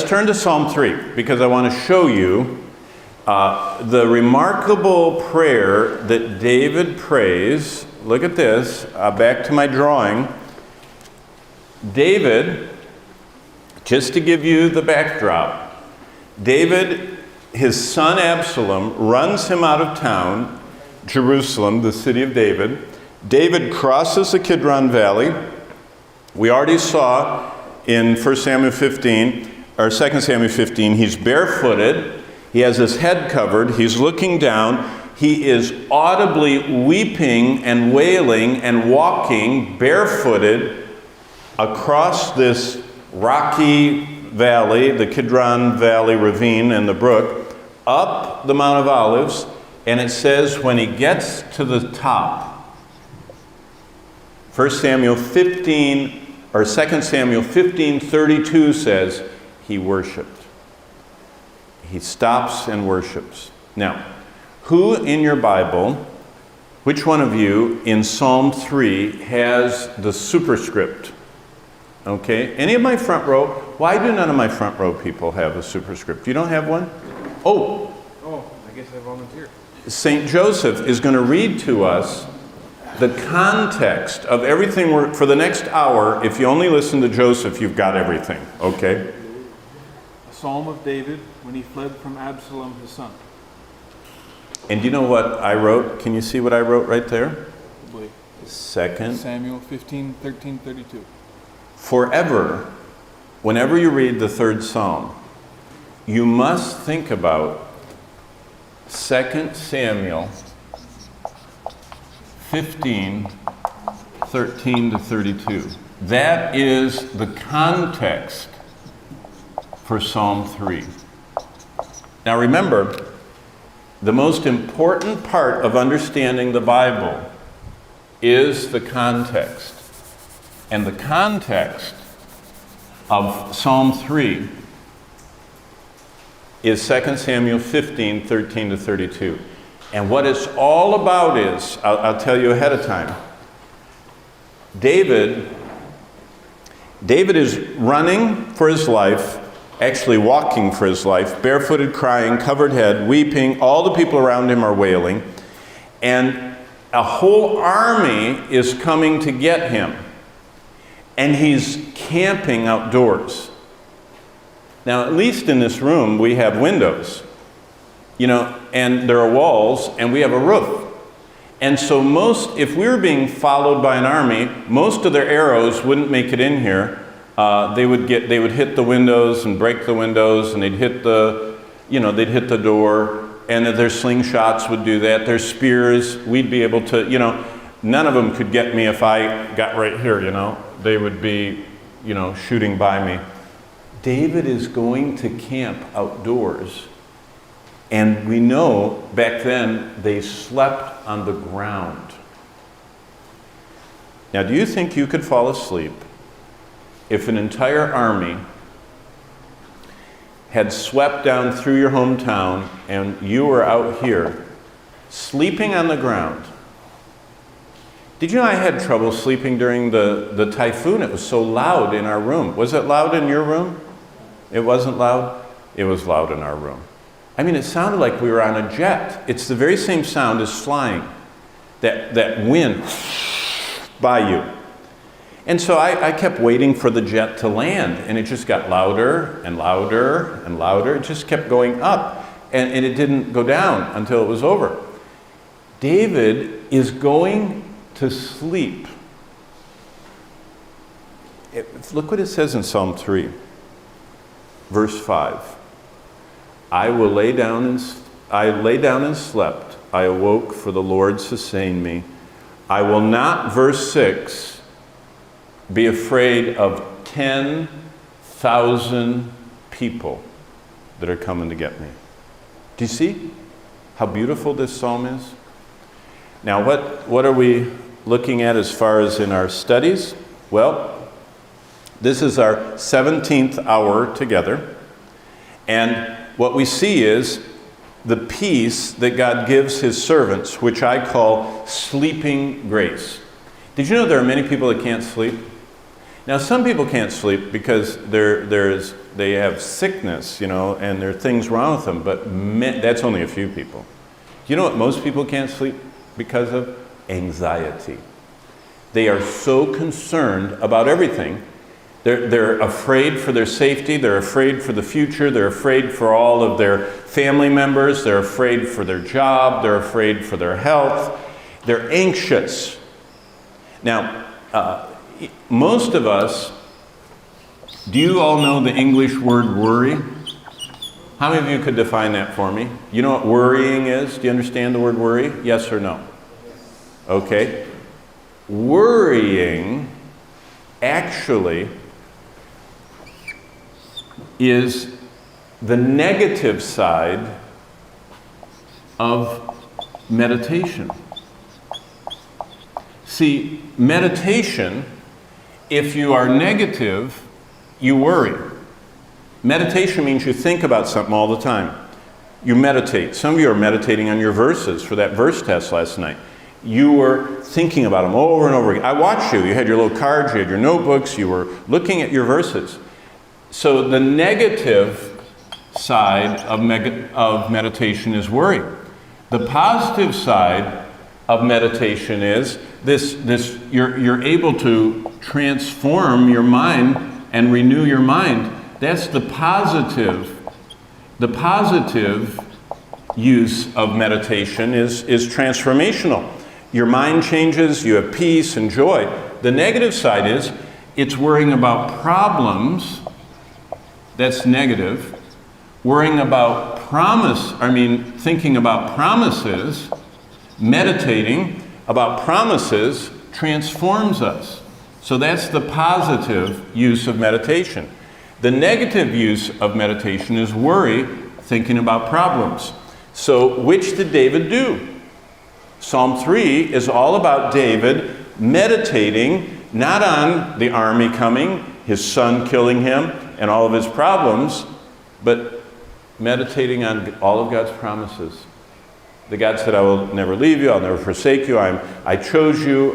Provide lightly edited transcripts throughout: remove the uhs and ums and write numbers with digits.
Turn to Psalm 3 because I want to show you the remarkable prayer that David prays. Look at this. Back to my drawing. David, just to give you the backdrop, David, his son Absalom, runs him out of town, Jerusalem, the city of David. David crosses the Kidron Valley. We already saw in 1 Samuel 15, or 2 Samuel 15, he's barefooted. He has his head covered. He's looking down. He is audibly weeping and wailing and walking barefooted across this rocky valley, the Kidron Valley ravine and the brook, up the Mount of Olives. And it says when he gets to the top, 1 Samuel 15, or 2 Samuel 15:32 says, he worshiped. He stops and worships. Now, who in your Bible, which one of you in Psalm 3 has the superscript? Okay, any of my front row? Why do none of my front row people have a superscript? You don't have one? Oh, I guess I volunteer. St. Joseph is going to read to us the context of everything for the next hour. If you only listen to Joseph, you've got everything, okay? A psalm of David when he fled from Absalom, his son. And do you know what I wrote? Can you see what I wrote right there? Probably. 2 Samuel 15:13-32. Forever, whenever you read the third psalm, you must think about 2 Samuel 15:13-32. That is the context for Psalm 3. Now remember, the most important part of understanding the Bible is the context. And the context of Psalm 3 is 2 Samuel 15:13-32. And what it's all about is, I'll tell you ahead of time, David is running for his life, actually walking for his life, barefooted, crying, covered head, weeping. All the people around him are wailing. And a whole army is coming to get him. And he's camping outdoors. Now, at least in this room, we have windows, and there are walls, and we have a roof. And so if we were being followed by an army, most of their arrows wouldn't make it in here. They would hit the windows and break the windows, and they'd hit the door, and their slingshots would do that. Their spears, we'd be able to, none of them could get me if I got right here, They would be, shooting by me. David is going to camp outdoors. And we know back then they slept on the ground. Now, do you think you could fall asleep if an entire army had swept down through your hometown and you were out here sleeping on the ground? Did you know I had trouble sleeping during the typhoon? It was so loud in our room. Was it loud in your room? It wasn't loud? It was loud in our room. I mean, it sounded like we were on a jet. It's the very same sound as flying. That wind by you. And so I kept waiting for the jet to land, and it just got louder and louder and louder. It just kept going up, and it didn't go down until it was over. David is going to sleep. Look what it says in Psalm 3, verse 5. I lay down and slept. I awoke, for the Lord sustained me. I will not, verse 6, be afraid of 10,000 people that are coming to get me. Do you see how beautiful this psalm is? Now, what are we looking at as far as in our studies? Well, this is our 17th hour together. And what we see is the peace that God gives his servants, which I call sleeping grace. Did you know there are many people that can't sleep? Now, some people can't sleep because they have sickness, you know, and there are things wrong with them, but that's only a few people. You know what most people can't sleep because of? Anxiety. They are so concerned about everything. They're afraid for their safety, they're afraid for the future, they're afraid for all of their family members, they're afraid for their job, they're afraid for their health, they're anxious. Now, most of us, do you all know the English word worry? How many of you could define that for me? You know what worrying is? Do you understand the word worry? Yes or no? Okay. Worrying actually is the negative side of meditation. See, meditation, if you are negative, you worry. Meditation means you think about something all the time. You meditate. Some of you are meditating on your verses for that verse test last night. You were thinking about them over and over again. I watched you. You had your little cards, you had your notebooks, you were looking at your verses. So the negative side of meditation is worry. The positive side of meditation is you're able to transform your mind and renew your mind. That's the positive. The positive use of meditation is transformational. Your mind changes, you have peace and joy. The negative side is it's worrying about problems. That's negative. Worrying about thinking about promises, meditating about promises transforms us. So that's the positive use of meditation. The negative use of meditation is worry, thinking about problems. So which did David do? Psalm 3 is all about David meditating not on the army coming, his son killing him, and all of his problems, but meditating on all of God's promises. The God said, I will never leave you, I'll never forsake you, I chose you,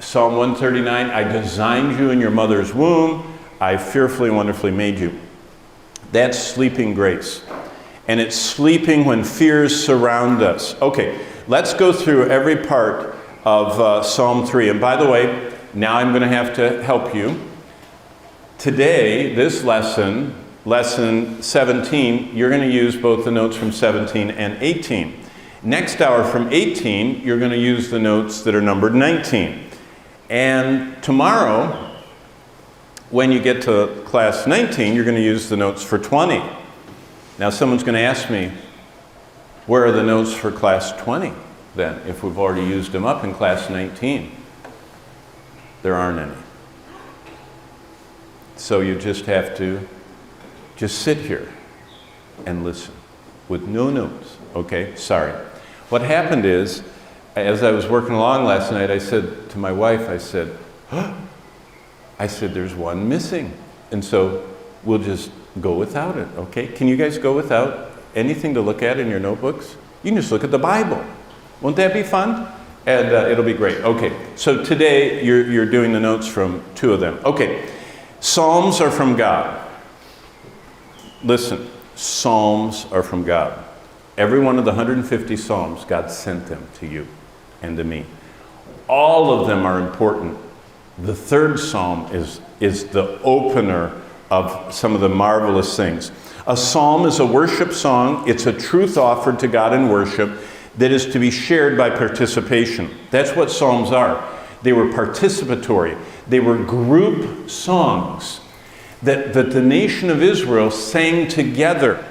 Psalm 139, I designed you in your mother's womb, I fearfully and wonderfully made you. That's sleeping grace. And it's sleeping when fears surround us. Okay, let's go through every part of Psalm 3. And by the way, now I'm going to have to help you. Today, this lesson 17, you're going to use both the notes from 17 and 18. Next hour from 18, you're going to use the notes that are numbered 19. And tomorrow, when you get to class 19, you're going to use the notes for 20. Now someone's going to ask me, where are the notes for class 20 then, if we've already used them up in class 19? There aren't any. So you just have to just sit here and listen with no notes. Okay, sorry. What happened is, as I was working along last night, I said to my wife, I said, there's one missing. And so we'll just go without it, okay? Can you guys go without anything to look at in your notebooks? You can just look at the Bible. Won't that be fun? And it'll be great. Okay, so today you're doing the notes from two of them. Okay, Psalms are from God. Listen, Psalms are from God. Every one of the 150 Psalms, God sent them to you and to me. All of them are important. The third Psalm is the opener of some of the marvelous things. A psalm is a worship song. It's a truth offered to God in worship that is to be shared by participation. That's what psalms are. They were participatory. They were group songs that the nation of Israel sang together.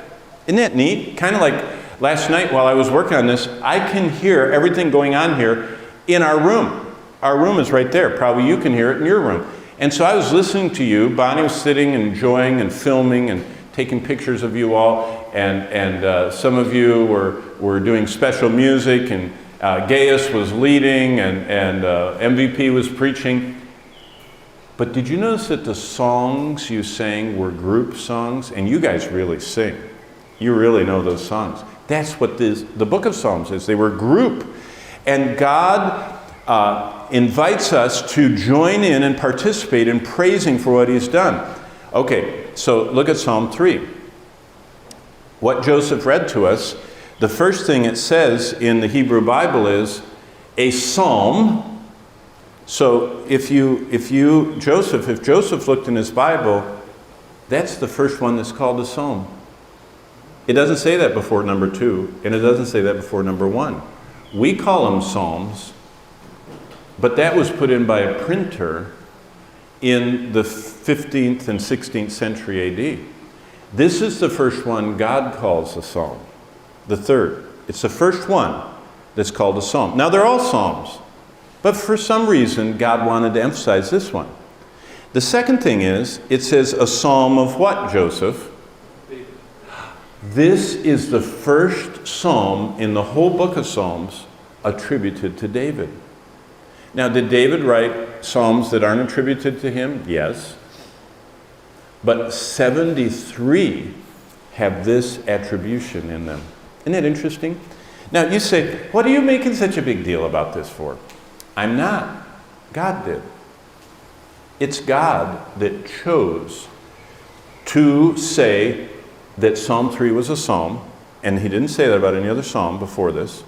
Isn't that neat? Kind of like last night while I was working on this, I can hear everything going on here in our room. Our room is right there. Probably you can hear it in your room. And so I was listening to you. Bonnie was sitting and enjoying and filming and taking pictures of you all. And some of you were doing special music, and Gaius was leading, and MVP was preaching. But did you notice that the songs you sang were group songs? And you guys really sing. You really know those songs. That's what the book of Psalms is. They were group. And God invites us to join in and participate in praising for what he's done. Okay, so look at Psalm 3. What Joseph read to us, the first thing it says in the Hebrew Bible is a psalm. So if Joseph looked in his Bible, that's the first one that's called a psalm. It doesn't say that before number 2, and it doesn't say that before number 1. We call them psalms, but that was put in by a printer in the 15th and 16th century AD. This is the first one God calls a psalm. The third. It's the first one that's called a psalm. Now they're all psalms, but for some reason God wanted to emphasize this one. The second thing is, it says a psalm of what, Joseph? This is the first psalm in the whole book of Psalms attributed to David. Now, did David write psalms that aren't attributed to him? Yes. But 73 have this attribution in them. Isn't that interesting? Now, you say, what are you making such a big deal about this for? I'm not. God did. It's God that chose to say that Psalm 3 was a psalm, and he didn't say that about any other psalm before this.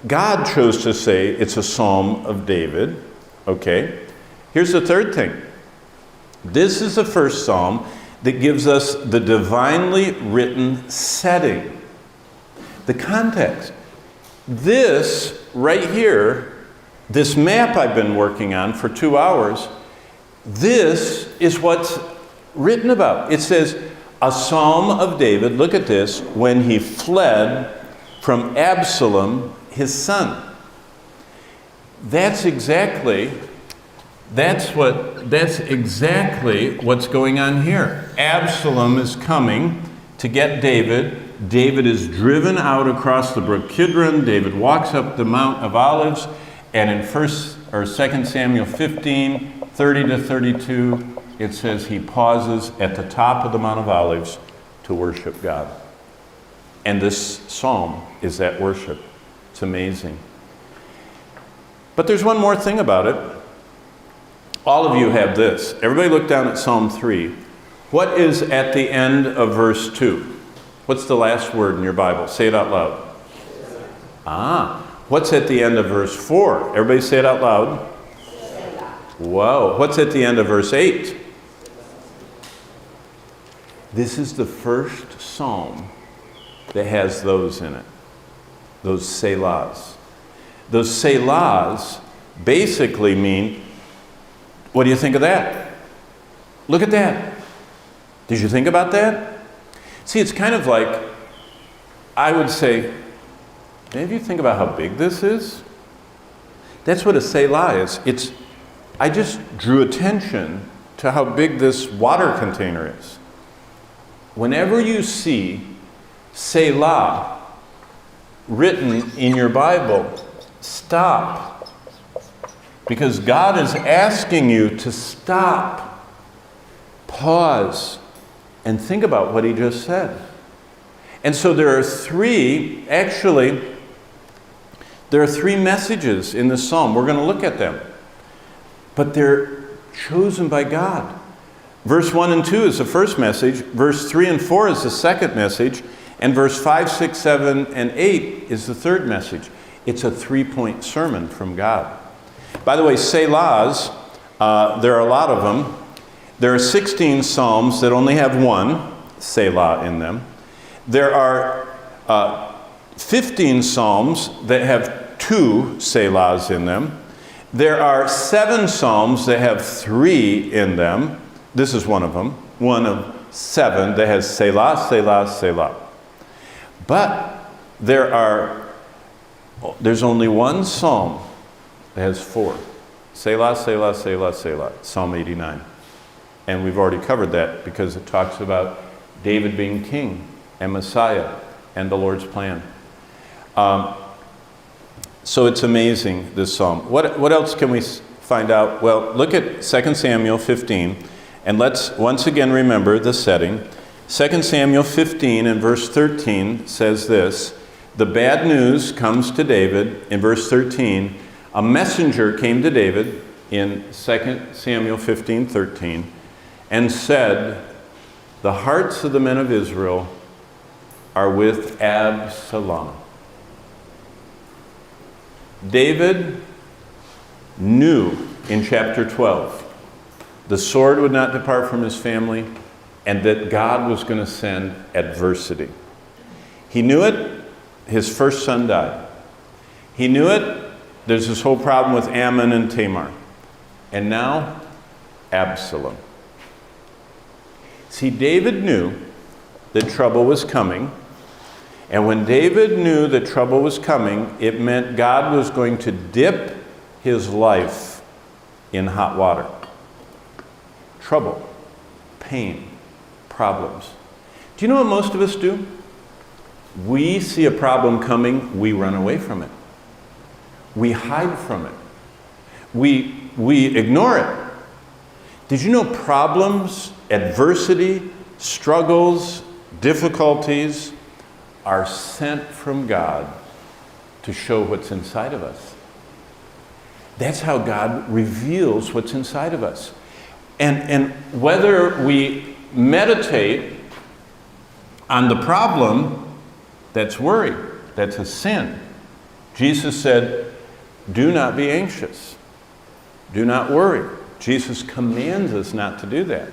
God chose to say it's a psalm of David. Okay. Here's the third thing. This is the first psalm that gives us the divinely written setting. The context. This right here, this map I've been working on for 2 hours, this is what's written about. It says, a psalm of David, look at this, when he fled from Absalom, his son. That's exactly what's going on here. Absalom is coming to get David. David is driven out across the brook Kidron. David walks up the Mount of Olives, and in 2 Samuel 15, 30 to 32, it says he pauses at the top of the Mount of Olives to worship God. And this psalm is that worship. It's amazing. But there's one more thing about it. All of you have this. Everybody look down at Psalm 3. What is at the end of verse 2? What's the last word in your Bible? Say it out loud. What's at the end of verse 4? Everybody say it out loud. Whoa. What's at the end of verse 8? This is the first psalm that has those in it. Those selahs. Those selahs basically mean, what do you think of that? Look at that. Did you think about that? See, it's kind of like, I would say, maybe you think about how big this is. That's what a selah is. I just drew attention to how big this water container is. Whenever you see Selah written in your Bible, stop. Because God is asking you to stop, pause, and think about what he just said. And so there are three messages in this psalm. We're going to look at them. But they're chosen by God. Verse 1 and 2 is the first message. Verse 3 and 4 is the second message. And verse 5, 6, 7, and 8 is the third message. It's a 3-point sermon from God. By the way, selahs, there are a lot of them. There are 16 psalms that only have one selah in them. There are 15 psalms that have 2 selahs in them. There are 7 psalms that have 3 in them. This is one of them. One of 7 that has selah, selah, selah. But there's only one psalm that has 4. Selah, selah, selah, selah. Psalm 89. And we've already covered that because it talks about David being king and Messiah and the Lord's plan. So it's amazing, this psalm. What else can we find out? Well, look at 2 Samuel 15, and let's once again remember the setting. 2 Samuel 15 and verse 13 says this: the bad news comes to David in verse 13 A messenger came to David in 2 Samuel 15:13 and said, "The hearts of the men of Israel are with Absalom." David knew in chapter 12 the sword would not depart from his family and that God was going to send adversity. He knew it. His first son died. He knew it. There's this whole problem with Ammon and Tamar. And now, Absalom. See, David knew that trouble was coming. And when David knew that trouble was coming, it meant God was going to dip his life in hot water. Trouble, pain, problems. Do you know what most of us do? We see a problem coming, we run away from it. We hide from it. We ignore it. Did you know problems, adversity, struggles, difficulties are sent from God to show what's inside of us? That's how God reveals what's inside of us. And whether we meditate on the problem, that's worry, that's a sin. Jesus said, do not be anxious. Do not worry. Jesus commands us not to do that.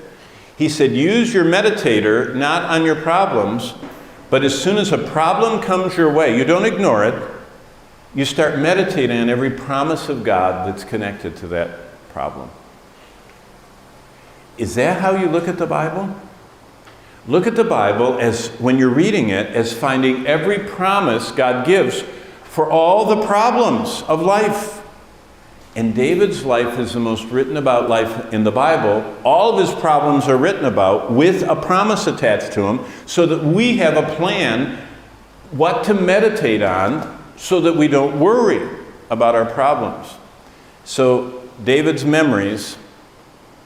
He said, use your meditator not on your problems, but as soon as a problem comes your way, you don't ignore it, you start meditating on every promise of God that's connected to that problem. Is that how you look at the Bible? Look at the Bible as, when you're reading it, as finding every promise God gives for all the problems of life. And David's life is the most written about life in the Bible. All of his problems are written about with a promise attached to them so that we have a plan what to meditate on so that we don't worry about our problems. So David's memories,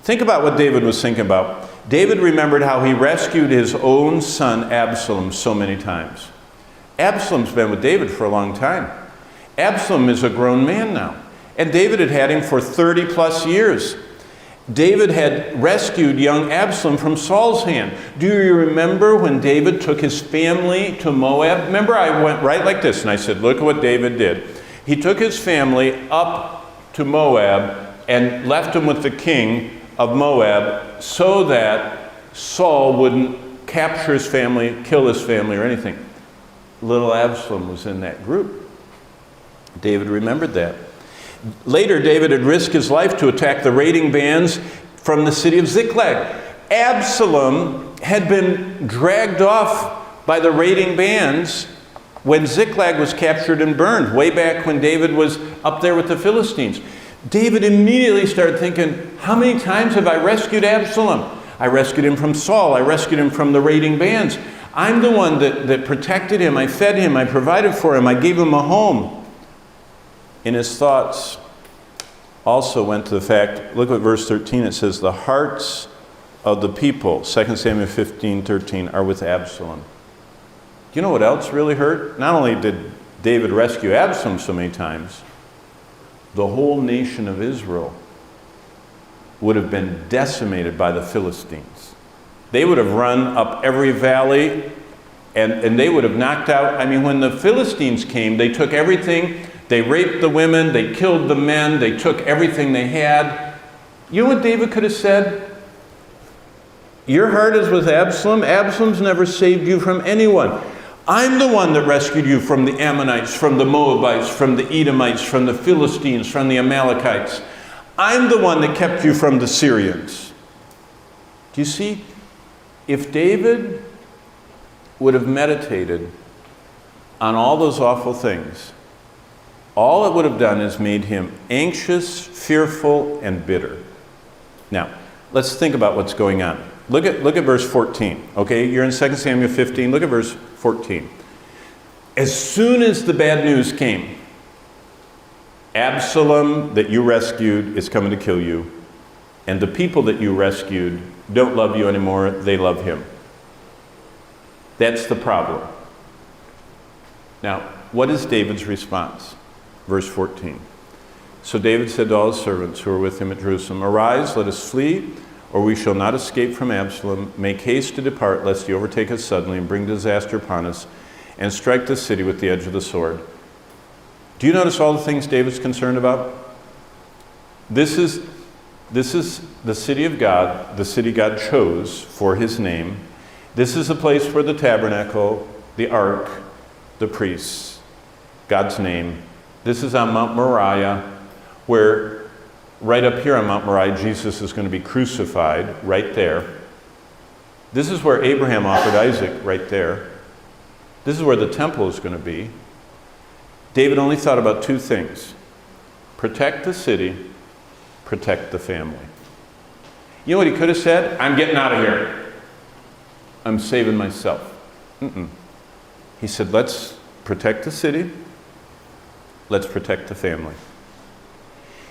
think about what David was thinking about. David remembered how he rescued his own son Absalom so many times. Absalom's been with David for a long time. Absalom is a grown man now. And David had had him for 30 plus years. David had rescued young Absalom from Saul's hand. Do you remember when David took his family to Moab? Remember, I went right like this and I said, look at what David did. He took his family up to Moab and left them with the king of Moab so that Saul wouldn't capture his family, kill his family, or anything. Little Absalom was in that group. David remembered that. Later, David had risked his life to attack the raiding bands from the city of Ziklag. Absalom had been dragged off by the raiding bands when Ziklag was captured and burned, way back when David was up there with the Philistines. David immediately started thinking, how many times have I rescued Absalom? I rescued him from Saul. I rescued him from the raiding bands. I'm the one that protected him. I fed him. I provided for him. I gave him a home. In his thoughts also went to the fact, look at verse 13, it says, the hearts of the people, 2 Samuel 15:13, are with Absalom. Do you know what else really hurt? Not only did David rescue Absalom so many times, the whole nation of Israel would have been decimated by the Philistines. They would have run up every valley and they would have knocked out, I mean, when the Philistines came, they took everything. They raped the women, they killed the men, they took everything they had. You know what David could have said? Your heart is with Absalom. Absalom's never saved you from anyone. I'm the one that rescued you from the Ammonites, from the Moabites, from the Edomites, from the Philistines, from the Amalekites. I'm the one that kept you from the Syrians. Do you see? If David would have meditated on all those awful things, all it would have done is made him anxious, fearful, and bitter. Now, let's think about what's going on. Look at verse 14. Okay, you're in 2 Samuel 15. Look at verse 14. As soon as the bad news came, Absalom that you rescued is coming to kill you, and the people that you rescued don't love you anymore, they love him. That's the problem. Now, what is David's response? Verse 14. So David said to all his servants who were with him at Jerusalem, "Arise, let us flee, or we shall not escape from Absalom. Make haste to depart, lest he overtake us suddenly and bring disaster upon us, and strike the city with the edge of the sword." Do you notice all the things David's concerned about? This is the city of God, the city God chose for his name. This is the place where the tabernacle, the ark, the priests, God's name. This is on Mount Moriah, where right up here on Mount Moriah, Jesus is going to be crucified, right there. This is where Abraham offered Isaac, right there. This is where the temple is going to be. David only thought about two things: protect the city, protect the family. You know what he could have said? "I'm getting out of here. I'm saving myself." He said, let's protect the city, let's protect the family.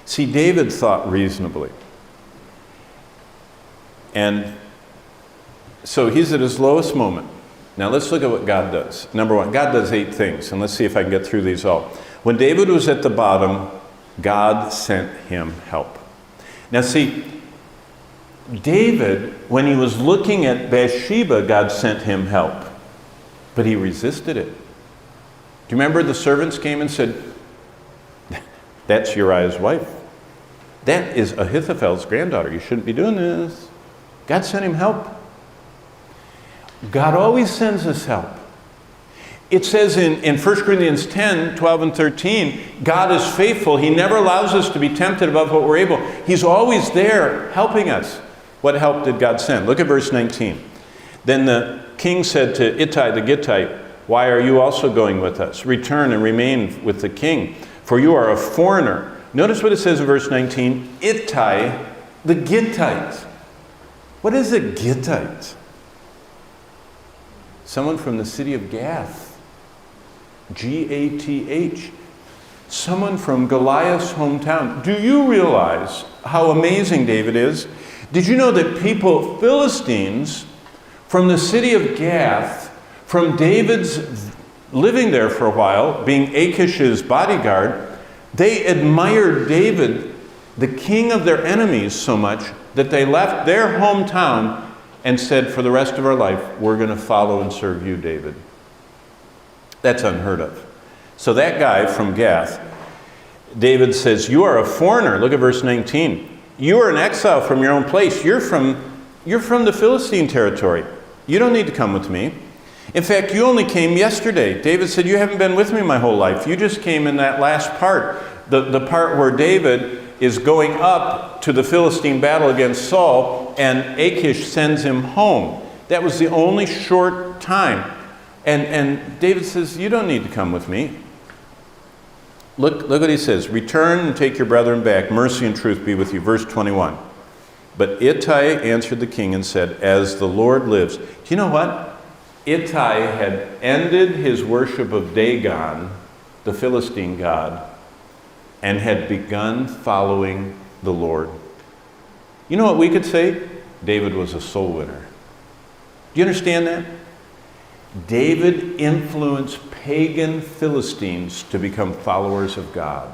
See, David thought reasonably. And so he's at his lowest moment. Now let's look at what God does. Number one, God does 8 things, and let's see if I can get through these all. When David was at the bottom, God sent him help. Now see, David, when he was looking at Bathsheba, God sent him help, but he resisted it. Do you remember the servants came and said, "That's Uriah's wife. That is Ahithophel's granddaughter. You shouldn't be doing this." God sent him help. God always sends us help. It says in 1 Corinthians 10, 12 and 13, God is faithful. He never allows us to be tempted above what we're able. He's always there helping us. What help did God send? Look at verse 19. Then the king said to Ittai the Gittite, "Why are you also going with us? Return and remain with the king, for you are a foreigner." Notice what it says in verse 19, Ittai the Gittite. What is a Gittite? Someone from the city of Gath. Gath. Someone from Goliath's hometown. Do you realize how amazing David is? Did you know that people, Philistines, from the city of Gath, from David's living there for a while, being Achish's bodyguard, they admired David, the king of their enemies, so much that they left their hometown and said, "For the rest of our life, we're going to follow and serve you, David." That's unheard of. So that guy from Gath, David says, "You are a foreigner." Look at verse 19. "You are an exile from your own place. You're from the Philistine territory. You don't need to come with me. In fact, you only came yesterday." David said, "You haven't been with me my whole life. You just came in that last part, the part where David is going up to the Philistine battle against Saul, and Achish sends him home. That was the only short time." And David says, "You don't need to come with me." Look what he says. "Return and take your brethren back. Mercy and truth be with you." Verse 21. But Ittai answered the king and said, "As the Lord lives." Do you know what? Ittai had ended his worship of Dagon, the Philistine god, and had begun following the Lord. You know what we could say? David was a soul winner. Do you understand that? David influenced pagan Philistines to become followers of God.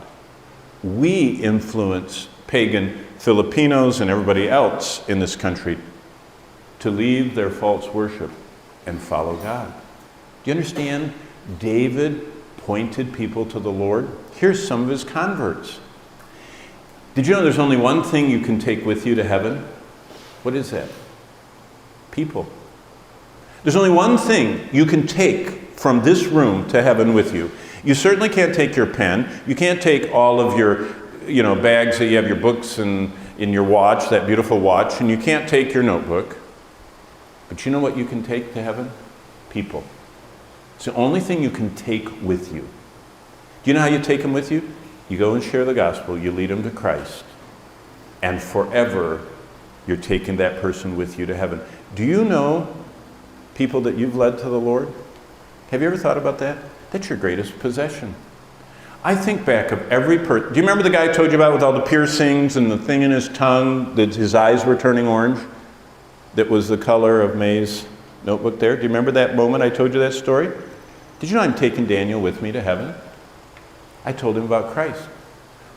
We influence pagan Filipinos and everybody else in this country to leave their false worship and follow God. Do you understand? David pointed people to the Lord. Here's some of his converts. Did you know there's only one thing you can take with you to heaven? What is that? People. There's only one thing you can take from this room to heaven with you. You certainly can't take your pen. You can't take all of your bags that you have your books and in your watch, that beautiful watch, and you can't take your notebook. But you know what you can take to heaven? People. It's the only thing you can take with you. Do you know how you take them with you? You go and share the gospel, you lead them to Christ, and forever you're taking that person with you to heaven. Do you know people that you've led to the Lord? Have you ever thought about that? That's your greatest possession. I think back of every person. Do you remember the guy I told you about with all the piercings and the thing in his tongue, that his eyes were turning orange? That was the color of May's notebook there. Do you remember that moment I told you that story? Did you know I'm taking Daniel with me to heaven? I told him about Christ.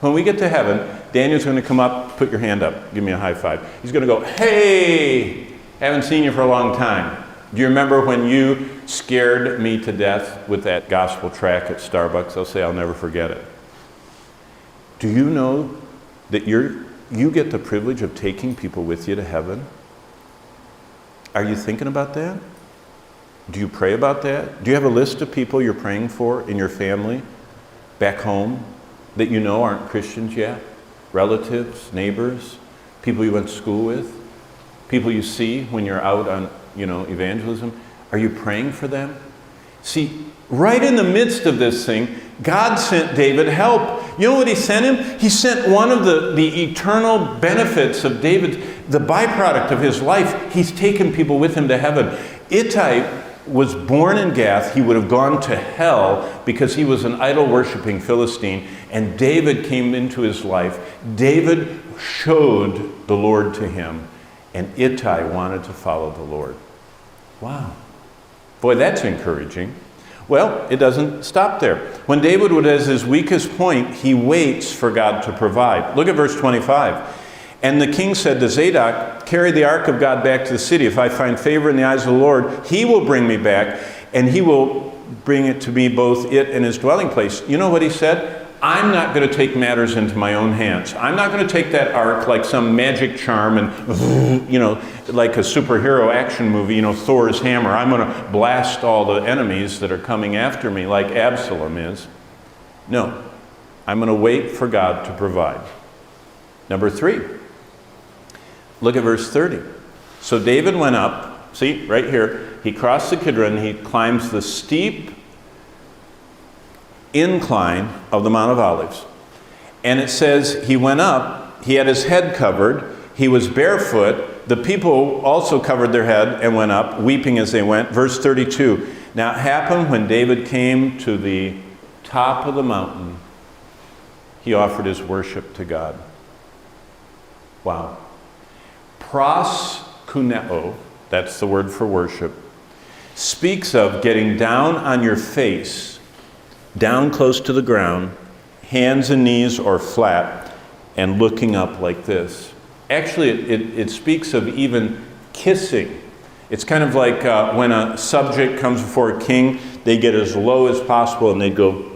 When we get to heaven, Daniel's going to come up, put your hand up, give me a high five. He's going to go, hey, haven't seen you for a long time. Do you remember when you scared me to death with that gospel tract at Starbucks? I'll say, I'll never forget it. Do you know that you get the privilege of taking people with you to heaven? Are you thinking about that? Do you pray about that? Do you have a list of people you're praying for in your family, back home, that you know aren't Christians yet? Relatives, neighbors, people you went to school with, people you see when you're out on, evangelism? Are you praying for them? See, right in the midst of this thing, God sent David help. You know what he sent him? He sent one of the eternal benefits of David, the byproduct of his life. He's taken people with him to heaven. Ittai was born in Gath. He would have gone to hell because he was an idol-worshiping Philistine, and David came into his life. David showed the Lord to him, and Ittai wanted to follow the Lord. Wow. Boy, that's encouraging. Well, it doesn't stop there. When David was at his weakest point, he waits for God to provide. Look at verse 25. And the king said to Zadok, carry the ark of God back to the city. If I find favor in the eyes of the Lord, he will bring me back, and he will bring it to me, both it and his dwelling place. You know what he said? I'm not going to take matters into my own hands. I'm not going to take that ark like some magic charm and, like a superhero action movie, Thor's hammer. I'm going to blast all the enemies that are coming after me like Absalom is. No, I'm going to wait for God to provide. Number 3. Look at verse 30. So David went up, see, right here, he crossed the Kidron, he climbs the steep incline of the Mount of Olives. And it says he went up, he had his head covered, he was barefoot, the people also covered their head and went up, weeping as they went. Verse 32. Now it happened when David came to the top of the mountain, he offered his worship to God. Wow. Proskuneo, that's the word for worship, speaks of getting down on your face, down close to the ground, hands and knees or flat, and looking up like this. Actually, it speaks of even kissing. It's kind of like when a subject comes before a king, they get as low as possible and they go,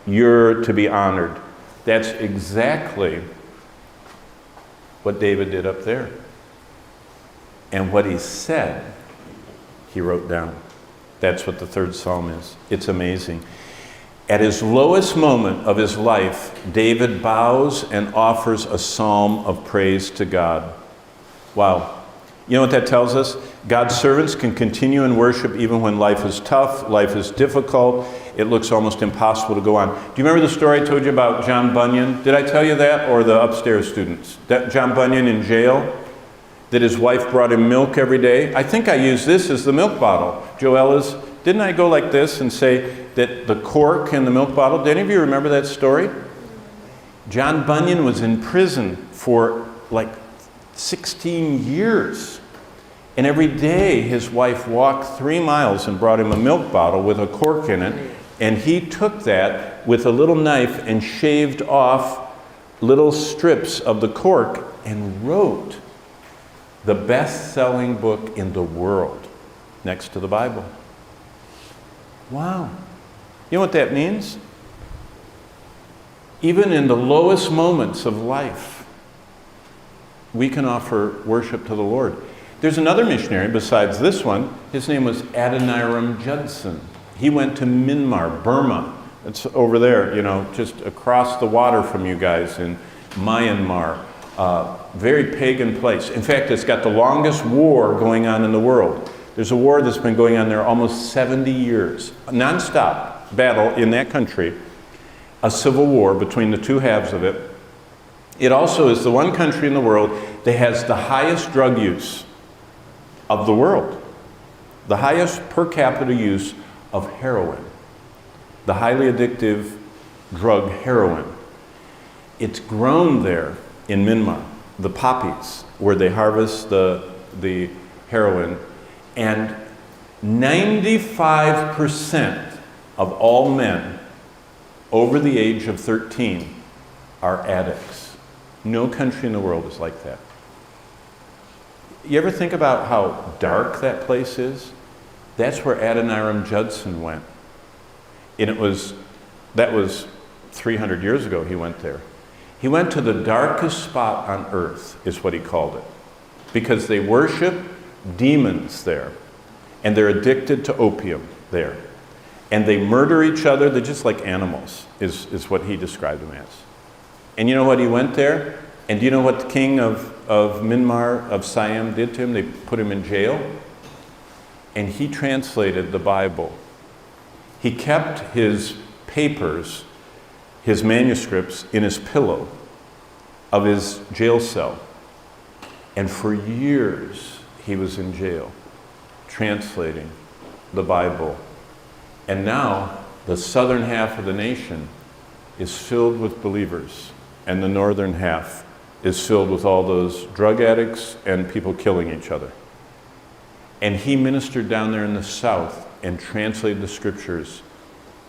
you're to be honored. That's exactly what David did up there. And what he said, he wrote down. That's what the 3rd Psalm is. It's amazing. At his lowest moment of his life, David bows and offers a psalm of praise to God. Wow. You know what that tells us? God's servants can continue in worship even when life is tough, life is difficult, it looks almost impossible to go on. Do you remember the story I told you about John Bunyan? Did I tell you that, or the upstairs students? That John Bunyan in jail, that his wife brought him milk every day? I think I used this as the milk bottle. Joella's, didn't I go like this and say that the cork in the milk bottle? Did any of you remember that story? John Bunyan was in prison for like 16 years. And every day his wife walked 3 miles and brought him a milk bottle with a cork in it. And he took that with a little knife and shaved off little strips of the cork and wrote the best-selling book in the world next to the Bible. Wow. You know what that means? Even in the lowest moments of life, we can offer worship to the Lord. There's another missionary besides this one. His name was Adoniram Judson. He went to Myanmar, Burma. It's over there, just across the water from you guys in Myanmar. Very pagan place. In fact, it's got the longest war going on in the world. There's a war that's been going on there almost 70 years. Non-stop battle in that country. A civil war between the two halves of it. It also is the one country in the world that has the highest drug use of the world. The highest per capita use of heroin. The highly addictive drug heroin. It's grown there in Myanmar, the poppies, where they harvest the heroin, and 95% of all men over the age of 13 are addicts. No country in the world is like that. You ever think about how dark that place is? That's where Adoniram Judson went. And that was 300 years ago he went there. He went to the darkest spot on earth, is what he called it. Because they worship demons there. And they're addicted to opium there. And they murder each other. They're just like animals, is what he described them as. And you know what, he went there? And do you know what the king of Myanmar, of Siam, did to him? They put him in jail. And he translated the Bible. He kept his papers, his manuscripts, in his pillow of his jail cell. And for years, he was in jail, translating the Bible. And now, the southern half of the nation is filled with believers, and the northern half is filled with all those drug addicts and people killing each other. And he ministered down there in the south and translated the scriptures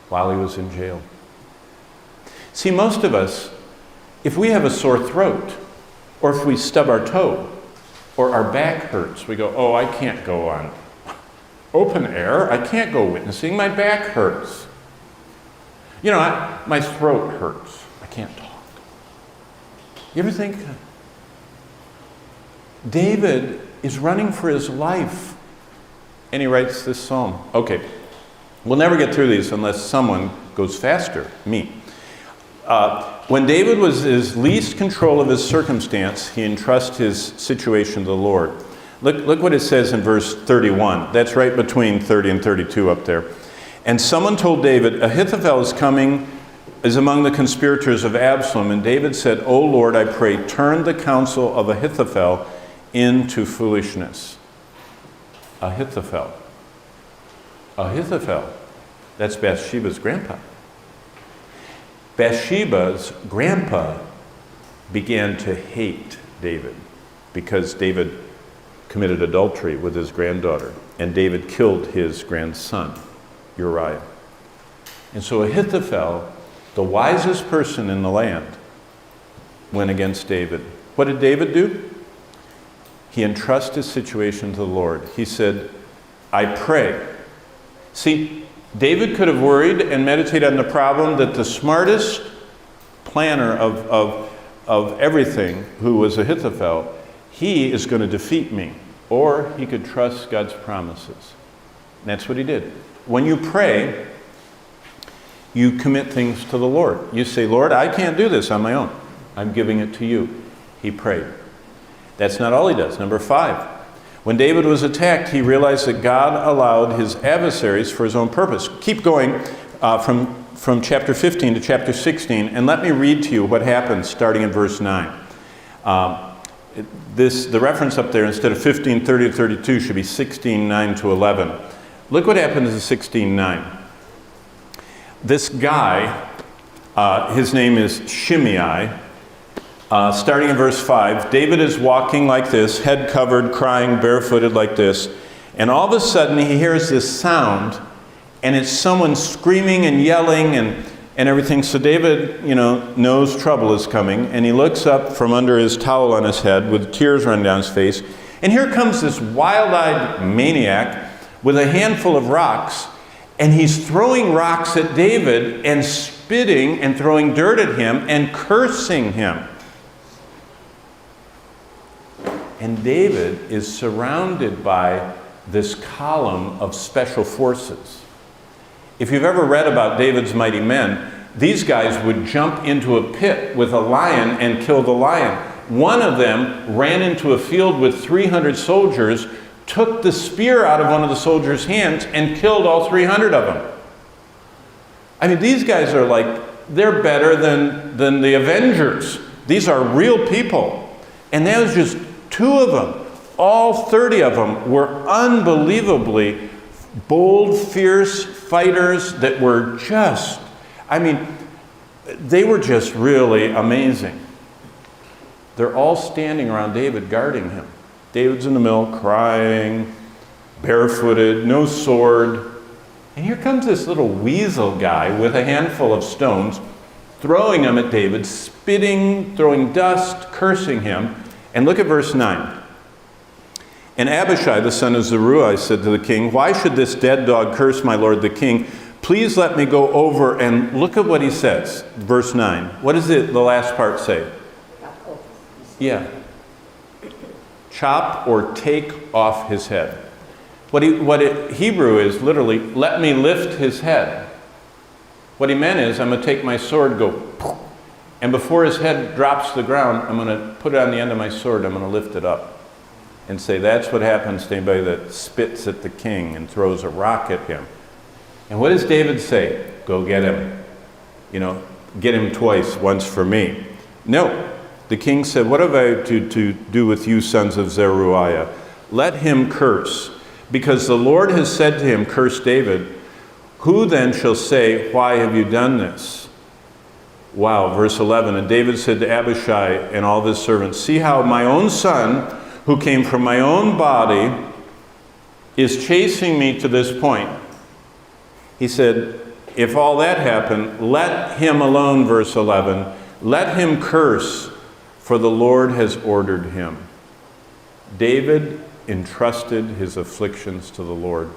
while he was in jail. See, most of us, if we have a sore throat, or if we stub our toe, or our back hurts, we go, oh, I can't go on open air. I can't go witnessing. My back hurts. You know, my throat hurts. I can't talk. You ever think, David is running for his life, and he writes this psalm. Okay, we'll never get through these unless someone goes faster, me. When David was in his least control of his circumstance, he entrusts his situation to the Lord. Look what it says in verse 31. That's right between 30 and 32 up there. And someone told David, Ahithophel is among the conspirators of Absalom. And David said, O Lord, I pray, turn the counsel of Ahithophel into foolishness. Ahithophel. Ahithophel. That's Bathsheba's grandpa. Bathsheba's grandpa began to hate David because David committed adultery with his granddaughter, and David killed his grandson, Uriah. And so Ahithophel, the wisest person in the land, went against David. What did David do? He entrusted his situation to the Lord. He said, I pray. See, David could have worried and meditated on the problem that the smartest planner of everything, who was Ahithophel, he is going to defeat me. Or he could trust God's promises. And that's what he did. When you pray, you commit things to the Lord. You say, Lord, I can't do this on my own. I'm giving it to you. He prayed. That's not all he does. Number 5. When David was attacked, he realized that God allowed his adversaries for his own purpose. Keep going from chapter 15 to chapter 16, and let me read to you what happens starting in verse 9. The reference up there, instead of 15:30 to 32, should be 16:9 to 11. Look what happens in 16:9. This guy, his name is Shimei. Starting in verse 5, David is walking like this, head covered, crying, barefooted like this. And all of a sudden he hears this sound, and it's someone screaming and yelling and everything. So David, knows trouble is coming, and he looks up from under his towel on his head with tears running down his face. And here comes this wild-eyed maniac with a handful of rocks, and he's throwing rocks at David and spitting and throwing dirt at him and cursing him. And David is surrounded by this column of special forces. If you've ever read about David's mighty men, these guys would jump into a pit with a lion and kill the lion. One of them ran into a field with 300 soldiers, took the spear out of one of the soldiers' hands, and killed all 300 of them. I mean, these guys are they're better than the Avengers. These are real people. And that was just 2 of them. All 30 of them were unbelievably bold, fierce fighters that were they were just really amazing. They're all standing around David, guarding him. David's in the middle, crying, barefooted, no sword. And here comes this little weasel guy with a handful of stones, throwing them at David, spitting, throwing dust, cursing him. And look at verse 9. And Abishai, the son of Zeruiah, said to the king, "Why should this dead dog curse my lord the king? Please let me go over," and look at what he says. Verse 9. What does the last part say? Yeah. Chop or take off his head. Hebrew is literally, let me lift his head. What he meant is, I'm going to take my sword, go, and before his head drops to the ground, I'm going to put it on the end of my sword, I'm going to lift it up and say, that's what happens to anybody that spits at the king and throws a rock at him. And what does David say? Go get him. Get him twice, once for me. No. The king said, what have I to do with you, sons of Zeruiah? Let him curse. Because the Lord has said to him, curse David. Who then shall say, why have you done this? Wow, verse 11. And David said to Abishai and all of his servants, see how my own son, who came from my own body, is chasing me to this point. He said, if all that happened, let him alone, verse 11. Let him curse, for the Lord has ordered him. David entrusted his afflictions to the Lord.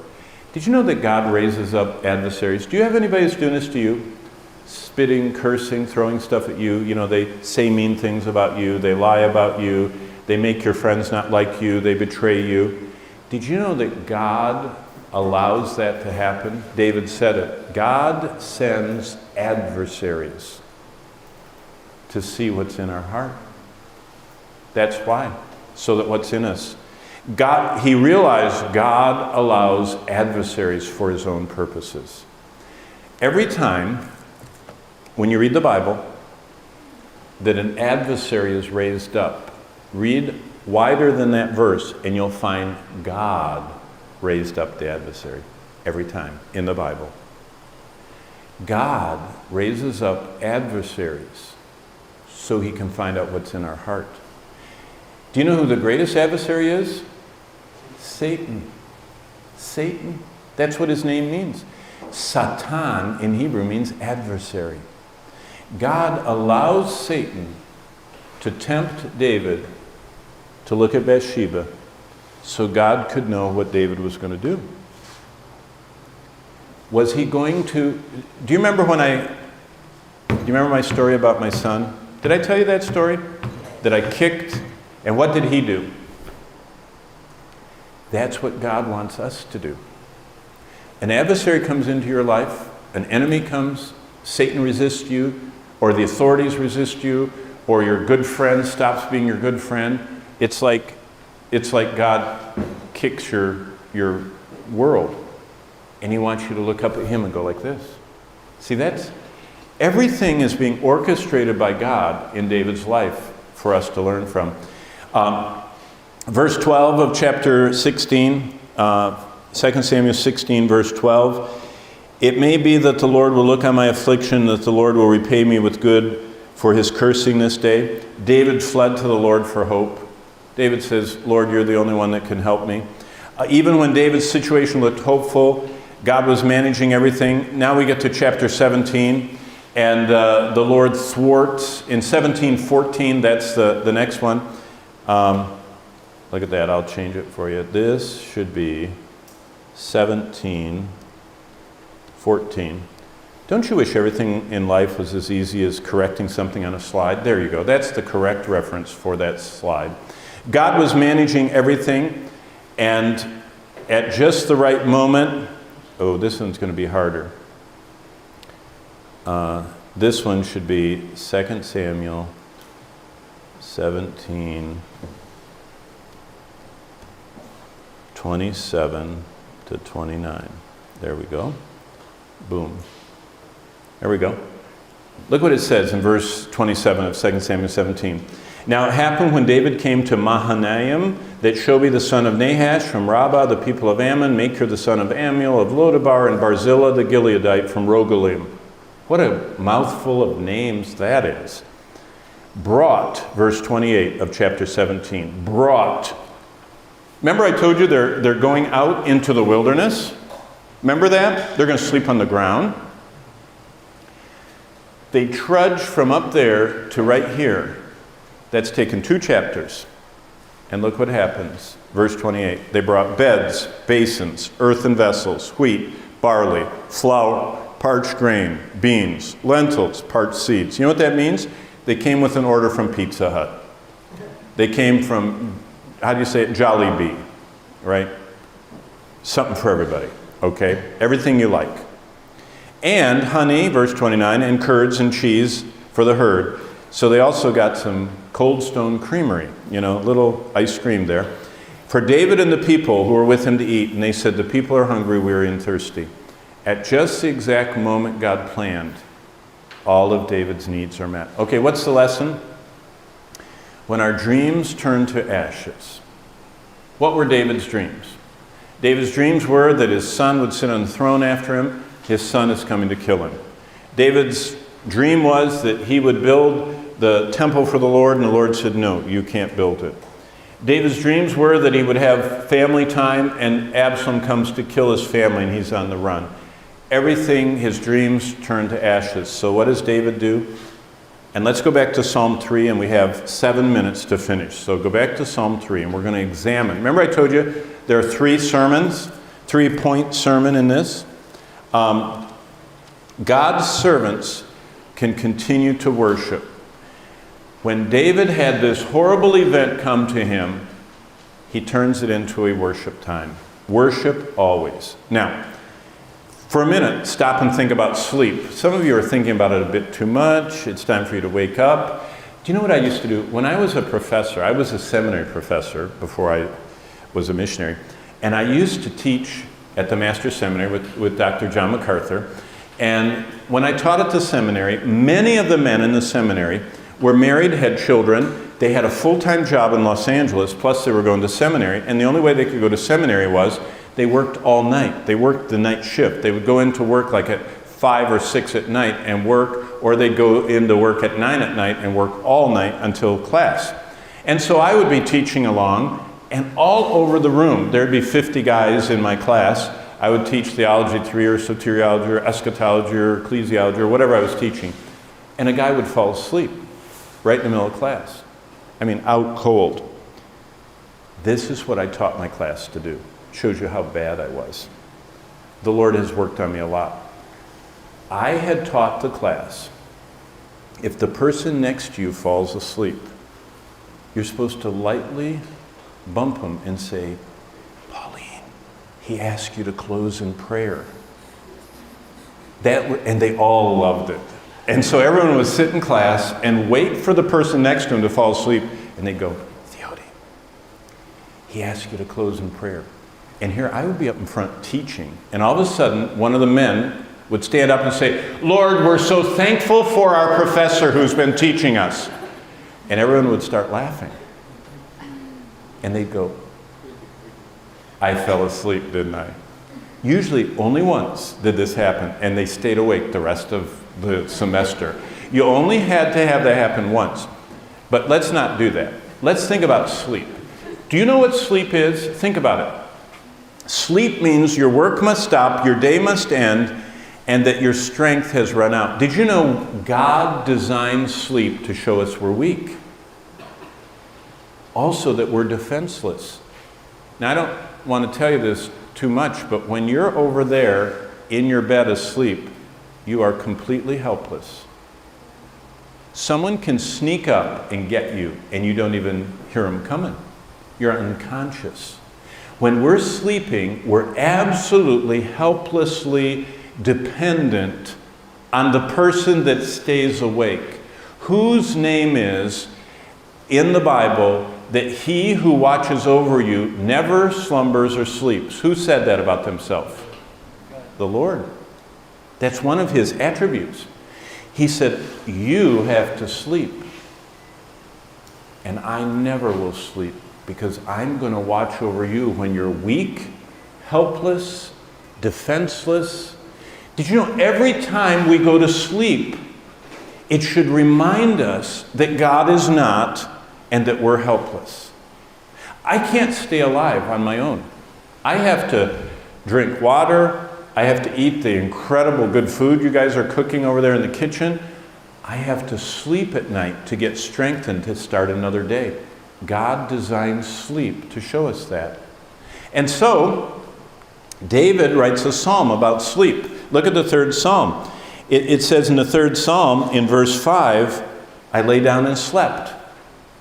Did you know that God raises up adversaries? Do you have anybody who's doing this to you? Spitting, cursing, throwing stuff at you. They say mean things about you. They lie about you. They make your friends not like you. They betray you. Did you know that God allows that to happen? David said it. God sends adversaries to see what's in our heart. That's why. So that what's in us. He realized God allows adversaries for his own purposes. Every time when you read the Bible that an adversary is raised up, read wider than that verse and you'll find God raised up the adversary every time in the Bible. God raises up adversaries so he can find out what's in our heart. Do you know who the greatest adversary is? Satan. Satan. That's what his name means. Satan in Hebrew means adversary. God allows Satan to tempt David to look at Bathsheba so God could know what David was going to do. Was he going to... Do you remember my story about my son? Did I tell you that story? That I kicked, and what did he do? That's what God wants us to do. An adversary comes into your life, an enemy comes, Satan resists you, or the authorities resist you, or your good friend stops being your good friend. It's like God kicks your world, and he wants you to look up at him and go like this. See, everything is being orchestrated by God in David's life for us to learn from. Verse 12 of chapter 16, 2 Samuel 16, verse 12. It may be that the Lord will look on my affliction, that the Lord will repay me with good for his cursing this day. David fled to the Lord for hope. David says, Lord, you're the only one that can help me. Even when David's situation looked hopeful, God was managing everything. Now we get to chapter 17, and the Lord thwarts. In 17:14, that's the next one. Look at that, I'll change it for you. This should be 17:14. Don't you wish everything in life was as easy as correcting something on a slide? There you go. That's the correct reference for that slide. God was managing everything, and at just the right moment, this one's going to be harder. This one should be 2 Samuel 17, 27 to 29. There we go. Boom. There we go. Look what it says in verse 27 of 2 Samuel 17. Now it happened when David came to Mahanaim that Shobi the son of Nahash from Rabbah, the people of Ammon, Machir the son of Ammiel of Lodabar, and Barzillai the Gileadite from Rogelim. What a mouthful of names that is. Brought, verse 28 of chapter 17. Brought. Remember I told you they're going out into the wilderness? Remember that? They're going to sleep on the ground. They trudge from up there to right here. That's taken 2 chapters. And look what happens. Verse 28. They brought beds, basins, earthen vessels, wheat, barley, flour, parched grain, beans, lentils, parched seeds. You know what that means? They came with an order from Pizza Hut. They came from, how do you say it, Jollibee, right? Something for everybody, okay? Everything you like. And honey, verse 29, and curds and cheese for the herd. So they also got some Cold Stone Creamery, little ice cream there. For David and the people who were with him to eat, and they said, the people are hungry, weary, and thirsty. At just the exact moment God planned, all of David's needs are met. Okay, what's the lesson? When our dreams turn to ashes. What were David's dreams? David's dreams were that his son would sit on the throne after him. His son is coming to kill him. David's dream was that he would build the temple for the Lord, and the Lord said, no, you can't build it. David's dreams were that he would have family time, and Absalom comes to kill his family, and he's on the run. Everything, his dreams turned to ashes. So what does David do? And let's go back to Psalm 3, and we have 7 minutes to finish. So go back to Psalm 3, and we're going to examine. Remember I told you there are 3 sermons, 3-point sermon in this? God's servants can continue to worship. When David had this horrible event come to him, he turns it into a worship time. Worship always. Now, for a minute, stop and think about sleep. Some of you are thinking about it a bit too much. It's time for you to wake up. Do you know what I used to do? When I was a professor, I was a seminary professor before I was a missionary, and I used to teach at the Master's Seminary with Dr. John MacArthur. And when I taught at the seminary, many of the men in the seminary were married, had children, they had a full-time job in Los Angeles, plus they were going to seminary, and the only way they could go to seminary was they worked all night. They worked the night shift. They would go into work like at 5 or 6 at night and work, or they'd go into work at 9 at night and work all night until class. And so I would be teaching along, and all over the room, there'd be 50 guys in my class. I would teach theology 3 or soteriology or eschatology or ecclesiology or whatever I was teaching. And a guy would fall asleep right in the middle of class. I mean, out cold. This is what I taught my class to do. Shows you how bad I was. The Lord has worked on me a lot. I had taught the class, if the person next to you falls asleep, you're supposed to lightly bump him and say, Pauline, he asked you to close in prayer. And they all loved it. And so everyone would sit in class and wait for the person next to him to fall asleep, and they'd go, Theody, he asked you to close in prayer. And here I would be up in front teaching, and all of a sudden one of the men would stand up and say, Lord, we're so thankful for our professor who's been teaching us. And everyone would start laughing. And they'd go, I fell asleep, didn't I? Usually only once did this happen, and they stayed awake the rest of the semester. You only had to have that happen once. But let's not do that. Let's think about sleep. Do you know what sleep is? Think about it. Sleep means your work must stop, your day must end, and that your strength has run out. Did you know God designed sleep to show us we're weak? Also that we're defenseless. Now, I don't want to tell you this too much, but when you're over there in your bed asleep, you are completely helpless. Someone can sneak up and get you, and you don't even hear them coming. You're unconscious. When we're sleeping, we're absolutely helplessly dependent on the person that stays awake, whose name is, in the Bible, that he who watches over you never slumbers or sleeps. Who said that about himself? The Lord. That's one of his attributes. He said, you have to sleep. And I never will sleep because I'm going to watch over you when you're weak, helpless, defenseless. Did you know every time we go to sleep, it should remind us that God is not and that we're helpless. I can't stay alive on my own. I have to drink water, I have to eat the incredible good food you guys are cooking over there in the kitchen. I have to sleep at night to get strengthened to start another day. God designed sleep to show us that. And so, David writes a psalm about sleep. Look at the third psalm. It says in the third psalm, in verse 5, I lay down and slept.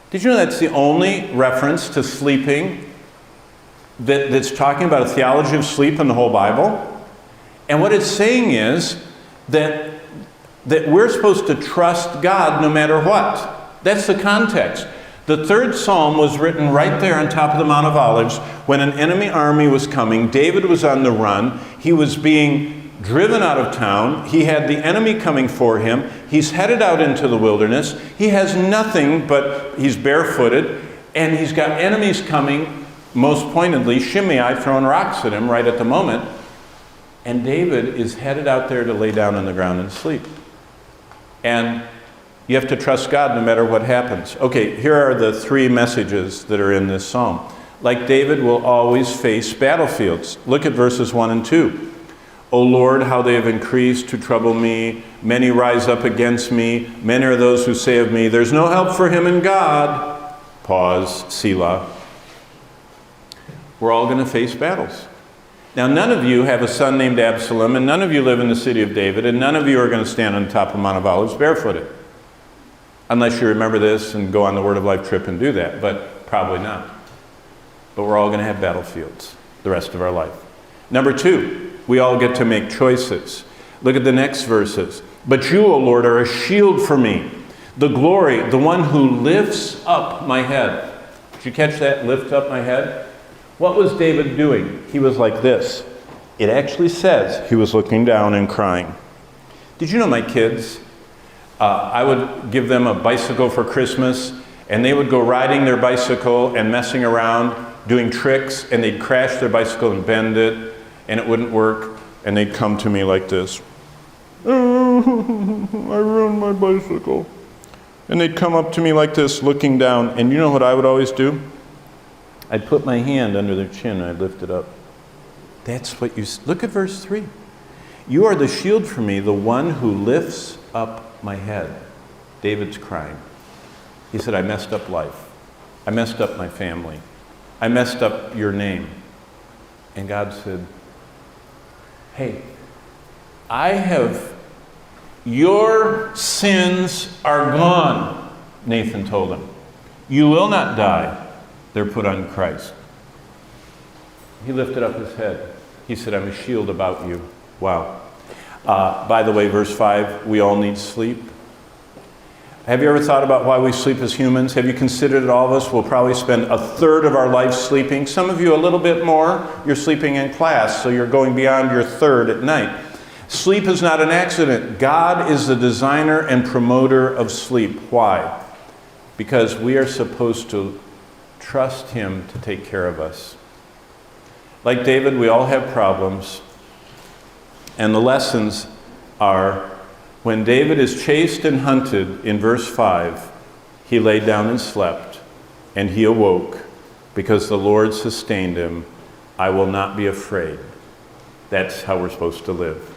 Did you know that's the only reference to sleeping that's talking about a theology of sleep in the whole Bible? And what it's saying is that we're supposed to trust God no matter what. That's the context. The third psalm was written right there on top of the Mount of Olives when an enemy army was coming. David was on the run. He was being driven out of town. He had the enemy coming for him. He's headed out into the wilderness. He has nothing but he's barefooted, and he's got enemies coming, most pointedly, Shimei throwing rocks at him right at the moment. And David is headed out there to lay down on the ground and sleep. And you have to trust God no matter what happens. Okay, here are the three messages that are in this psalm. Like David will always face battlefields. Look at verses 1 and 2. O Lord, how they have increased to trouble me. Many rise up against me. Many are those who say of me, there's no help for him in God. Pause, Selah. We're all going to face battles. Now, none of you have a son named Absalom, and none of you live in the city of David, and none of you are going to stand on top of Mount of Olives barefooted. Unless you remember this and go on the Word of Life trip and do that, but probably not. But we're all going to have battlefields the rest of our life. Number 2, we all get to make choices. Look at the next verses. But you, O Lord, are a shield for me, the glory, the one who lifts up my head. Did you catch that? Lift up my head? What was David doing? He was like this. It actually says he was looking down and crying. Did you know my kids, I would give them a bicycle for Christmas, and they would go riding their bicycle and messing around, doing tricks, and they'd crash their bicycle and bend it, and it wouldn't work, and they'd come to me like this. Oh, I ruined my bicycle. And they'd come up to me like this, looking down, and you know what I would always do? I'd put my hand under their chin and I'd lift it up. That's what you... Look at verse 3. You are the shield for me, the one who lifts up my head. David's crying. He said, I messed up life. I messed up my family. I messed up your name. And God said, hey, your sins are gone, Nathan told him. You will not die. They're put on Christ. He lifted up his head. He said, I'm a shield about you. Wow. By the way, verse 5, we all need sleep. Have you ever thought about why we sleep as humans? Have you considered that all of us will probably spend a third of our life sleeping? Some of you a little bit more. You're sleeping in class, so you're going beyond your third at night. Sleep is not an accident. God is the designer and promoter of sleep. Why? Because we are supposed to trust him to take care of us. Like David, we all have problems. And the lessons are, when David is chased and hunted in verse 5, he laid down and slept, and he awoke, because the Lord sustained him. I will not be afraid. That's how we're supposed to live.